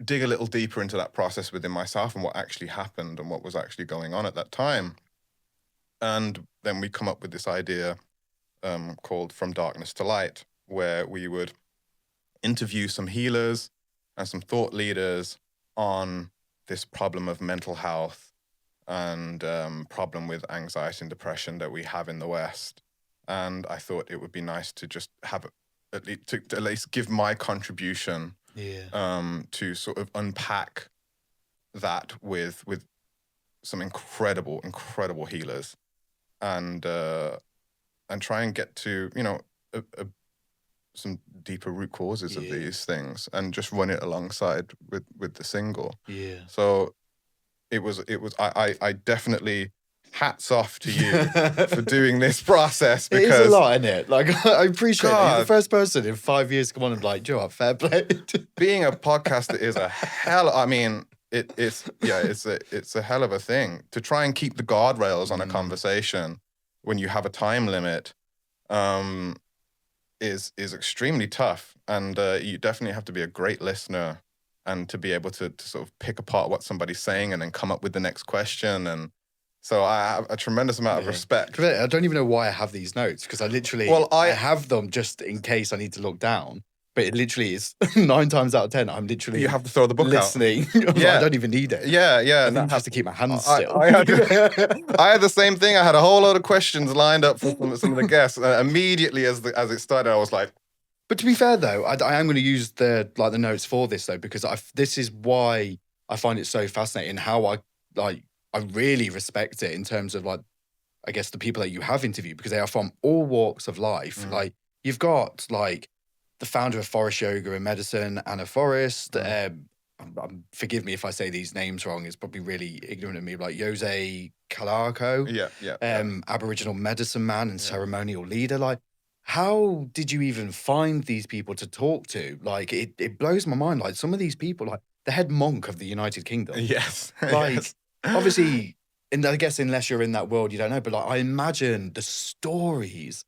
dig a little deeper into that process within myself and what actually happened and what was actually going on at that time. And then we come up with this idea called From Darkness to Light, where we would interview some healers and some thought leaders on this problem of mental health and problem with anxiety and depression that we have in the West. And I thought it would be nice to just have at least give my contribution to sort of unpack that with some incredible healers, and try and get to some deeper root causes of these things, and just run it alongside with the single. Yeah. So it was I definitely, hats off to you for doing this process, because it is a lot, isn't it? Like, I appreciate that. You're the first person in 5 years to come on and be like, Joe, fair play. Being a podcaster is a hell. I mean, it's a hell of a thing to try and keep the guardrails on a conversation when you have a time limit. Is extremely tough, and you definitely have to be a great listener and to be able to sort of pick apart what somebody's saying and then come up with the next question. And so I have a tremendous amount of respect. I don't even know why I have these notes, because I literally I have them just in case I need to look down. But it literally is 9 times out of 10. I'm literally You have to throw the book listening. out. I don't even need it. Yeah. I think just to keep my hands still. I had the same thing. I had a whole load of questions lined up for some of the guests. Immediately as it started, I was like. But to be fair though, I am going to use the notes for this though, because this is why I find it so fascinating. How I really respect it in terms of like, I guess the people that you have interviewed, because they are from all walks of life. Like you've got like the founder of Forest Yoga and Medicine, Anna Forrest. Forgive me if I say these names wrong. It's probably really ignorant of me. Like Jose Calarco, Aboriginal medicine man and ceremonial leader. Like, how did you even find these people to talk to? Like, it blows my mind. Like some of these people, like the head monk of the United Kingdom. Yes. Like, obviously, and I guess unless you're in that world, you don't know. But like, I imagine the stories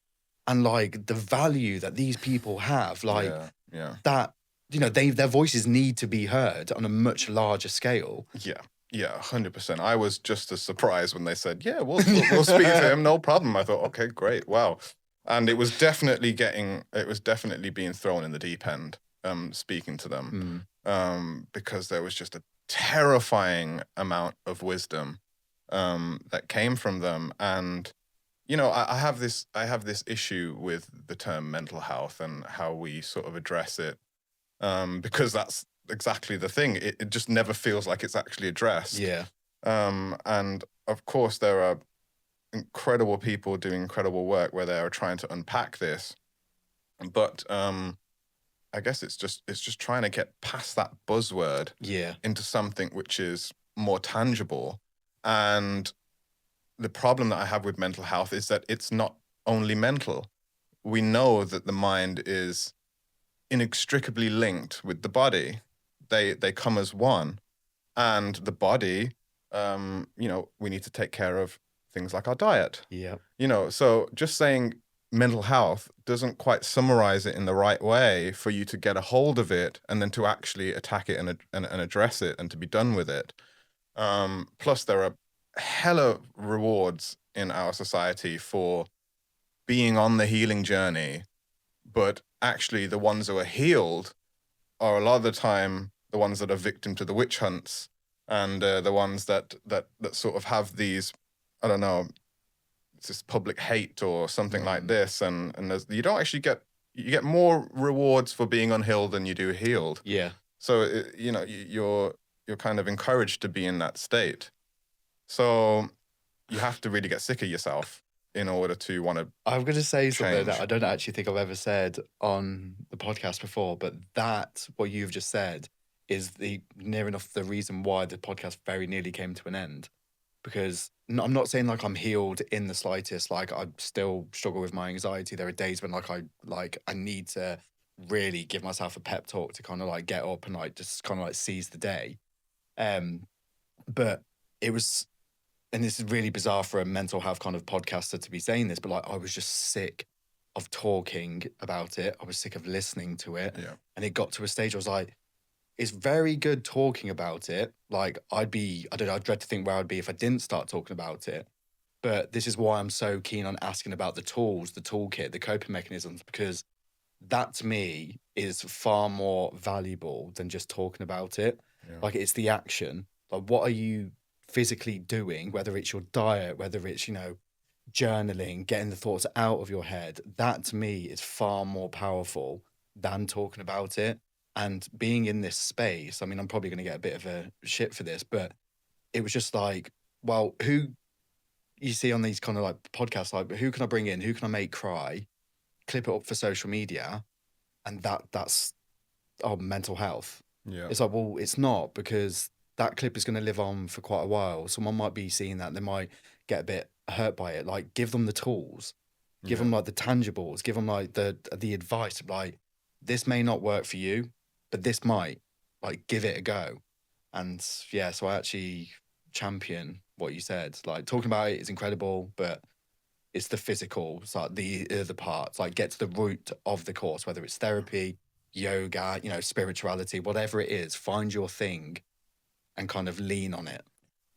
and like the value that these people have, like that, their voices need to be heard on a much larger scale. Yeah, 100%. I was just as surprised when they said, "Yeah, we'll speak to him, no problem." I thought, okay, great, wow, and it was definitely being thrown in the deep end, speaking to them, because there was just a terrifying amount of wisdom, that came from them, and. I have this issue with the term mental health and how we sort of address it, because that's exactly the thing. It just never feels like it's actually addressed. Yeah. And of course, there are incredible people doing incredible work where they are trying to unpack this, but I guess it's just trying to get past that buzzword into something which is more tangible. And the problem that I have with mental health is that it's not only mental. We know that the mind is inextricably linked with the body. They come as one. And the body, we need to take care of things like our diet. Yeah. So just saying mental health doesn't quite summarize it in the right way for you to get a hold of it and then to actually attack it and address it and to be done with it. Plus, there are hella rewards in our society for being on the healing journey, but actually the ones who are healed are a lot of the time the ones that are victim to the witch hunts and the ones that sort of have these, I don't know, it's this public hate or something like this, and you don't actually get more rewards for being unhealed than you do healed. Yeah. So you're kind of encouraged to be in that state. So you have to really get sick of yourself in order to want to. I'm going to say something change. that I don't actually think I've ever said on the podcast before, but what you've just said is near enough the reason why the podcast very nearly came to an end. Because I'm not saying like I'm healed in the slightest. Like I still struggle with my anxiety. There are days when I need to really give myself a pep talk to kind of like get up and like just kind of like seize the day. But it was. And this is really bizarre for a mental health kind of podcaster to be saying this, but like I was just sick of talking about it. I was sick of listening to it. Yeah. And it got to a stage I was like, it's very good talking about it. Like I'd dread to think where I'd be if I didn't start talking about it. But this is why I'm so keen on asking about the tools, the toolkit, the coping mechanisms, because that to me is far more valuable than just talking about it. Yeah. Like it's the action. Like what are you physically doing, whether it's your diet, whether it's, journaling, getting the thoughts out of your head, that to me is far more powerful than talking about it. And being in this space, I mean, I'm probably going to get a bit of a shit for this, but it was just like, well, who you see on these kind of like podcasts, like who can I bring in? Who can I make cry? Clip it up for social media. And that's mental health. Yeah. It's like, well, it's not, because that clip is going to live on for quite a while. Someone might be seeing that. They might get a bit hurt by it. Like, give them the tools. Give them, like, the tangibles. Give them, like, the advice. Like, this may not work for you, but this might. Like, give it a go. And, yeah, so I actually champion what you said. Like, talking about it is incredible, but it's the physical, it's like the other parts. Like, get to the root of the course, whether it's therapy, yoga, spirituality, whatever it is. Find your thing and kind of lean on it.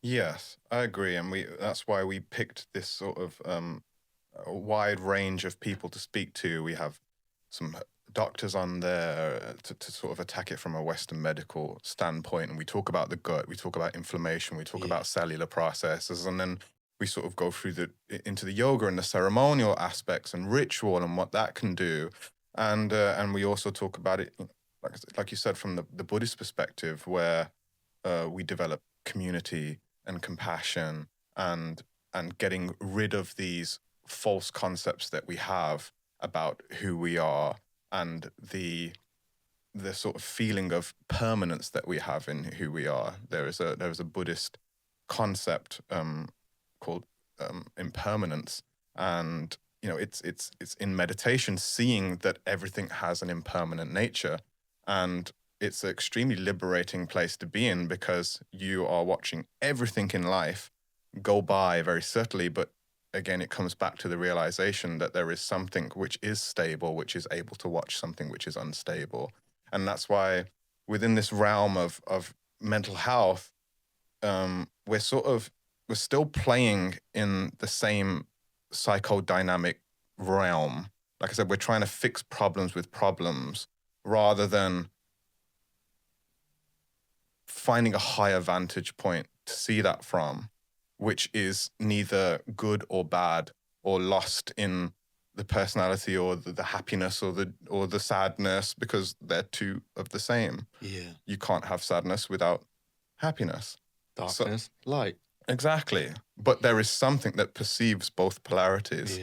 Yes, I agree. And that's why we picked this sort of a wide range of people to speak to. We have some doctors on there to sort of attack it from a Western medical standpoint, and we talk about the gut, we talk about inflammation, we talk about cellular processes, and then we sort of go through into the yoga and the ceremonial aspects and ritual and what that can do, and we also talk about it, like you said, from the Buddhist perspective, where we develop community and compassion and getting rid of these false concepts that we have about who we are and the sort of feeling of permanence that we have in who we are. There is a Buddhist concept called impermanence, and it's in meditation, seeing that everything has an impermanent nature, and it's an extremely liberating place to be in, because you are watching everything in life go by very subtly, but again, it comes back to the realization that there is something which is stable, which is able to watch something which is unstable. And that's why within this realm of mental health, we're still playing in the same psychodynamic realm. Like I said, we're trying to fix problems with problems rather than finding a higher vantage point to see that from, which is neither good or bad or lost in the personality or the happiness or the sadness, because they're two of the same. Yeah. You can't have sadness without happiness. Darkness, light. Exactly. But there is something that perceives both polarities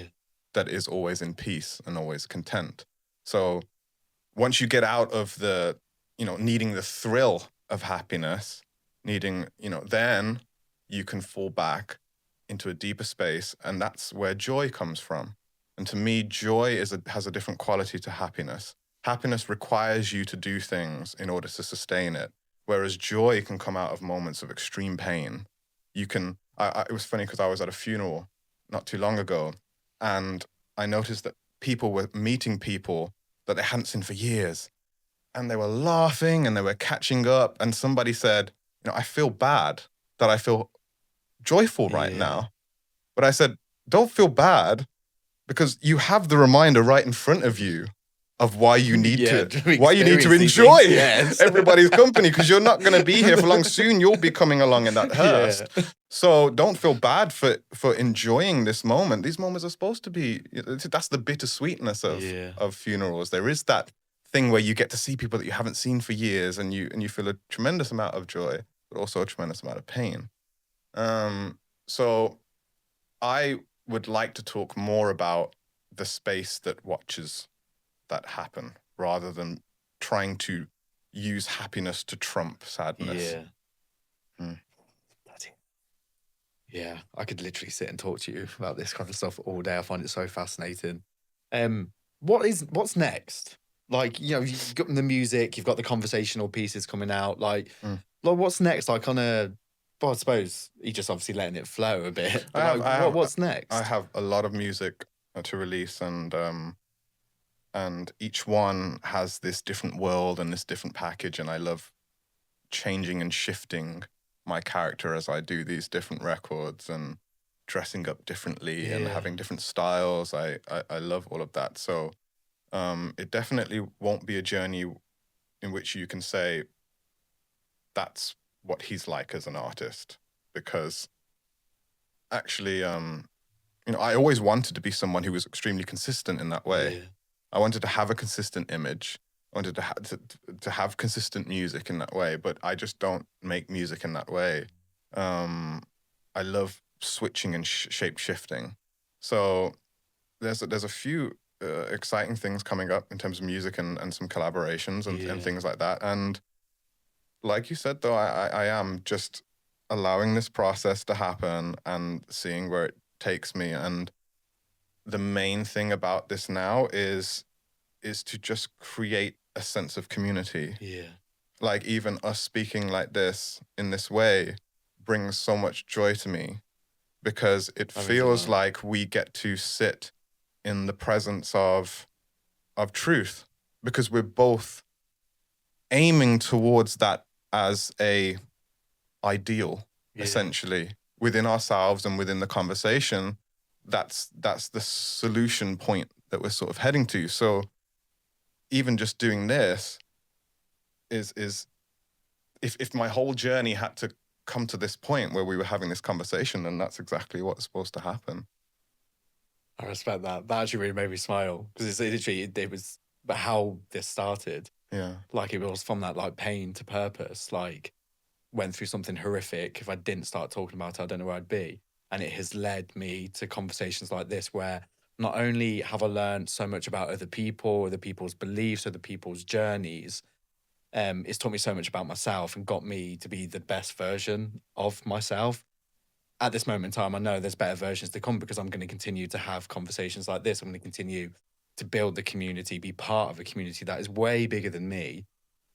that is always in peace and always content. So once you get out of the, needing the thrill of happiness, then you can fall back into a deeper space, and that's where joy comes from. And to me, joy has a different quality to happiness. Happiness requires you to do things in order to sustain it, whereas joy can come out of moments of extreme pain. It was funny because I was at a funeral not too long ago, and I noticed that people were meeting people that they hadn't seen for years, and they were laughing and they were catching up, and somebody said, I feel bad that I feel joyful right now. But I said, don't feel bad, because you have the reminder right in front of you of why you need to enjoy everybody's company, because you're not going to be here for long. Soon you'll be coming along in that hearse. So don't feel bad for enjoying this moment. These moments are supposed to be, that's the bittersweetness of funerals. There is that thing where you get to see people that you haven't seen for years, and you feel a tremendous amount of joy, but also a tremendous amount of pain. So I would like to talk more about the space that watches that happen, rather than trying to use happiness to trump sadness. Yeah, I could literally sit and talk to you about this kind of stuff all day. I find it so fascinating. What's next? Like, you've got the music, you've got the conversational pieces coming out. Like what's next? I suppose you're just obviously letting it flow a bit. What's next? I have a lot of music to release, and each one has this different world and this different package, and I love changing and shifting my character as I do these different records, and dressing up differently and having different styles. I love all of that. So it definitely won't be a journey in which you can say that's what he's like as an artist, because actually, I always wanted to be someone who was extremely consistent in that way. I wanted to have a consistent image. I wanted to have consistent music in that way, but I just don't make music in that way. I love switching and shape shifting. So there's a few exciting things coming up in terms of music and some collaborations and things like that. And like you said, though, I am just allowing this process to happen and seeing where it takes me. And the main thing about this now is to just create a sense of community. Like, even us speaking like this in this way brings so much joy to me, because it feels like we get to sit in the presence of truth, because we're both aiming towards that as a ideal, essentially, within ourselves and within the conversation. That's the solution point that we're sort of heading to. So even just doing this is if my whole journey had to come to this point where we were having this conversation, then that's exactly what's supposed to happen. I respect that. That actually really made me smile because it's literally it was how this started. Yeah. Like it was from that like pain to purpose. Like went through something horrific. If I didn't start talking about it, I don't know where I'd be. And it has led me to conversations like this where not only have I learned so much about other people, other people's beliefs, other people's journeys, it's taught me so much about myself and got me to be the best version of myself. At this moment in time, I know there's better versions to come because I'm going to continue to have conversations like this. I'm going to continue to build the community, be part of a community that is way bigger than me.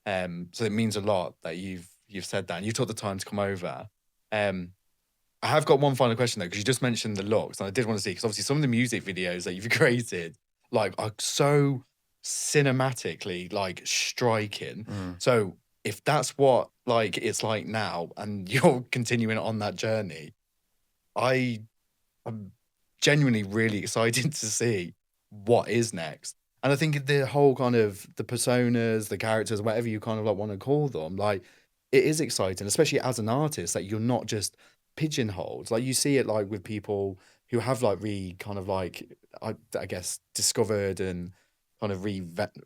So it means a lot that you've said that and you took the time to come over. I have got one final question though, because you just mentioned the looks, and I did want to see because obviously some of the music videos that you've created like are so cinematically like striking. So if that's what like it's like now, and you're continuing on that journey, I'm genuinely really excited to see what is next. And I think the whole kind of the personas, the characters, whatever you kind of like want to call them, like it is exciting, especially as an artist, that you're not just pigeonholed. Like you see it like with people who have like kind of like I guess discovered and kind of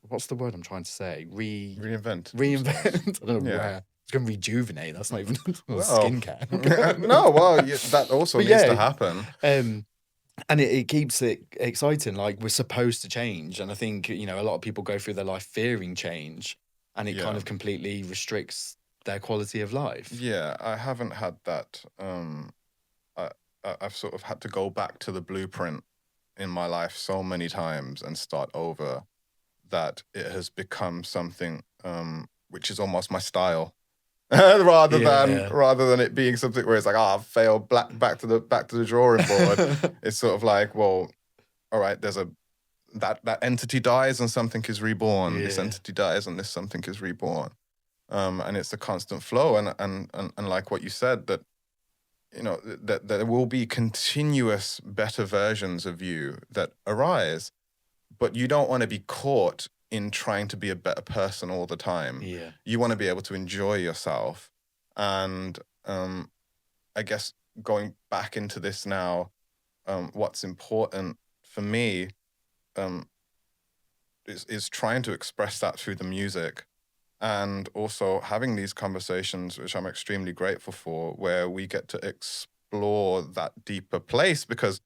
what's the word I'm trying to say? Reinvent. Reinvent. I don't know Yeah. where. It's going to rejuvenate. That's not even Well, skincare. no, well, that also But needs yeah, to happen. And it keeps it exciting. Like we're supposed to change, and I think a lot of people go through their life fearing change, and it kind of completely restricts their quality of life. Yeah, I haven't had that. I've sort of had to go back to the blueprint in my life so many times and start over that it has become something which is almost my style. rather than it being something where it's like, I've failed, back to the drawing board. It's sort of like, well, all right, there's that entity dies and something is reborn. This entity dies and this something is reborn. And it's a constant flow. And like what you said, that that there will be continuous better versions of you that arise, but you don't want to be caught in trying to be a better person all the time. Yeah. You want to be able to enjoy yourself. And I guess going back into this now, what's important for me is trying to express that through the music, and also having these conversations, which I'm extremely grateful for, where we get to explore that deeper place. Because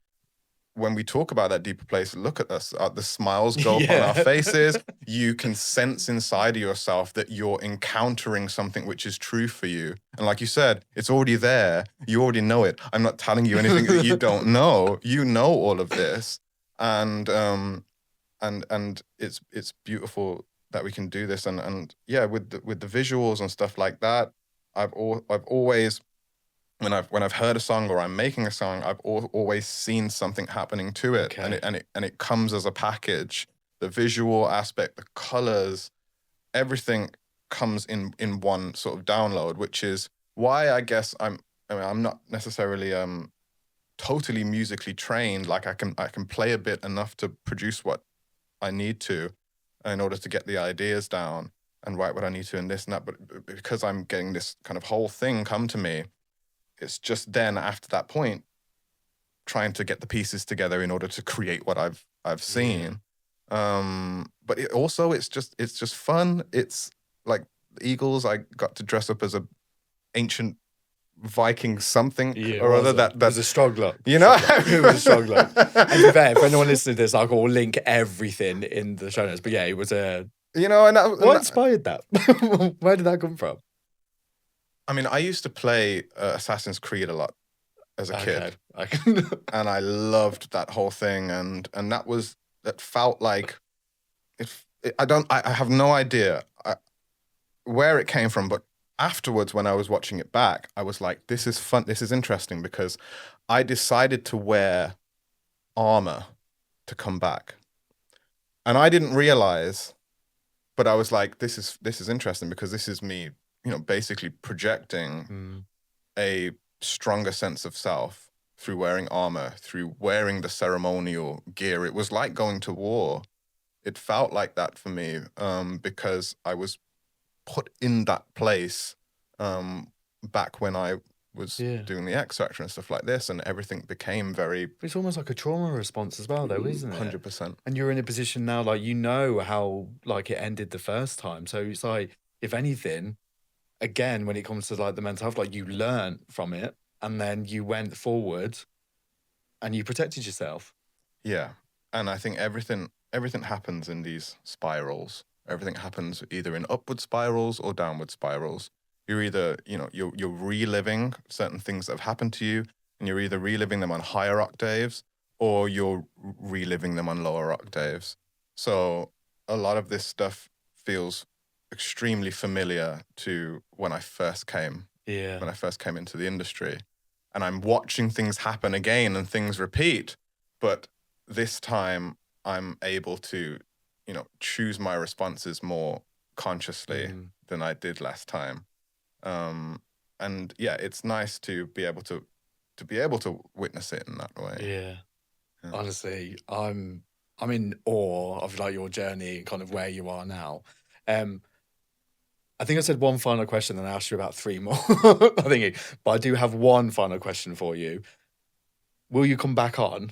when we talk about that deeper place, look at us, the smiles go up on our faces. You can sense inside of yourself that you're encountering something which is true for you. And like you said, it's already there. You already know it. I'm not telling you anything that you don't know. You know all of this. And it's beautiful that we can do this. And yeah, with the visuals and stuff like that, I've always, when I've heard a song or I'm making a song, I've always seen something happening to it, and it comes as a package. The visual aspect, the colors, everything comes in one sort of download, which is why I guess I'm not necessarily totally musically trained. Like I can play a bit enough to produce what I need to in order to get the ideas down and write what I need to and this and that. But because I'm getting this kind of whole thing come to me, it's just then after that point trying to get the pieces together in order to create what I've seen. But it's just fun. It's like the Eagles. I got to dress up as a ancient Viking something or other. That was a struggler. You know, it was a struggler. And to be fair, for anyone listening to this, I will link everything in the show notes. But yeah, it was a. What inspired that? Where did that come from? I mean, I used to play Assassin's Creed a lot as a kid, and I loved that whole thing. And that felt like I have no idea where it came from, but afterwards, when I was watching it back, I was like, this is fun. This is interesting, because I decided to wear armor to come back. And I didn't realize, but I was like, this is interesting, because this is me, basically projecting a stronger sense of self through wearing armor, through wearing the ceremonial gear. It was like going to war. it felt like that for me, because I was put in that place back when I was doing the X Factor and stuff like this, and everything became very. It's almost like a trauma response as well, though, isn't it? 100%. And you're in a position now, like, you know how like it ended the first time. So it's like, if anything, again, when it comes to like the mental health, like you learned from it, and then you went forward, and you protected yourself. Yeah, and I think everything happens in these spirals. Everything happens either in upward spirals or downward spirals. You're either, you're reliving certain things that have happened to you, and you're either reliving them on higher octaves or you're reliving them on lower octaves. So a lot of this stuff feels extremely familiar to when I first came into the industry. And I'm watching things happen again and things repeat. But this time I'm able to, choose my responses more consciously than I did last time. And yeah, it's nice to be able to witness it in that way. Yeah. Honestly, I'm in awe of like your journey and kind of where you are now. I think I said one final question and I asked you about 3 more. But I do have one final question for you. Will you come back on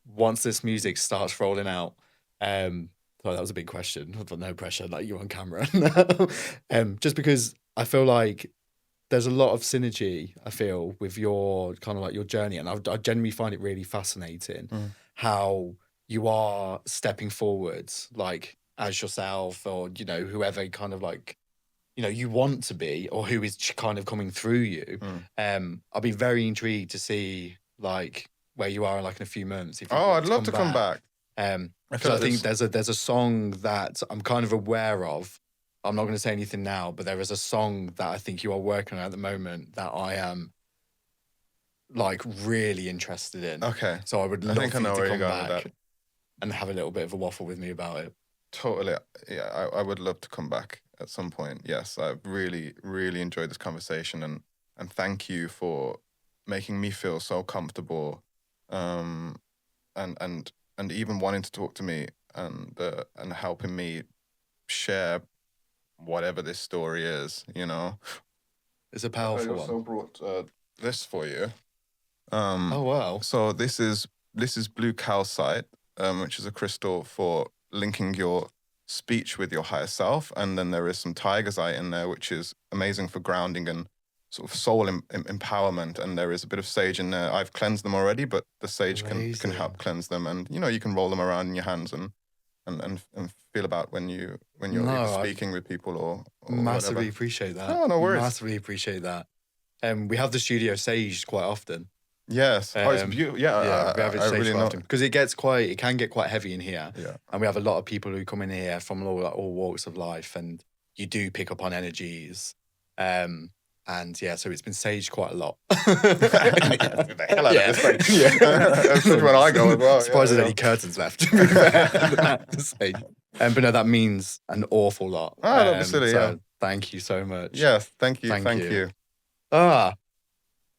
once this music starts rolling out? Sorry, that was a big question. I've got no pressure, like you're on camera. Just because I feel like there's a lot of synergy, I feel, with your kind of like your journey. And I genuinely find it really fascinating how you are stepping forwards, like as yourself or, whoever kind of like, you want to be or who is kind of coming through you. I'll be very intrigued to see like where you are like in a few months. If I'd love to come back. Because I think there's a song that I'm kind of aware of. I'm not going to say anything now, but there is a song that I think you are working on at the moment that I am like really interested in. Okay. So I would love for you to come back and have a little bit of a waffle with me about it. Totally. Yeah, I would love to come back at some point. Yes, I've really, really enjoyed this conversation, and thank you for making me feel so comfortable, and even wanting to talk to me and helping me share whatever this story is. It's a powerful one. I also brought this for you. Oh wow! So this is blue calcite, which is a crystal for linking your speech with your higher self, and then there is some tiger's eye in there, which is amazing for grounding and sort of soul empowerment. And there is a bit of sage in there. I've cleansed them already, but the sage can help cleanse them. And you can roll them around in your hands and feel about when you're either speaking with people or massively whatever. Appreciate that. Oh, no worries. Massively appreciate that. We have the studio sage quite often. Yes. It's beautiful. Yeah, we have it really quite often because it can get quite heavy in here. Yeah. And we have a lot of people who come in here from all walks of life, and you do pick up on energies. And yeah, so it's been saged quite a lot. The hell out of this place. That's when I go as well. Surprised there's any curtains left. But no, that means an awful lot. That'd be silly, so thank you so much. Yes, thank you.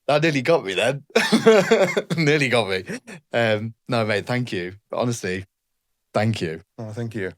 That nearly got me then. Nearly got me. No, mate, thank you. Honestly, thank you. Oh, thank you.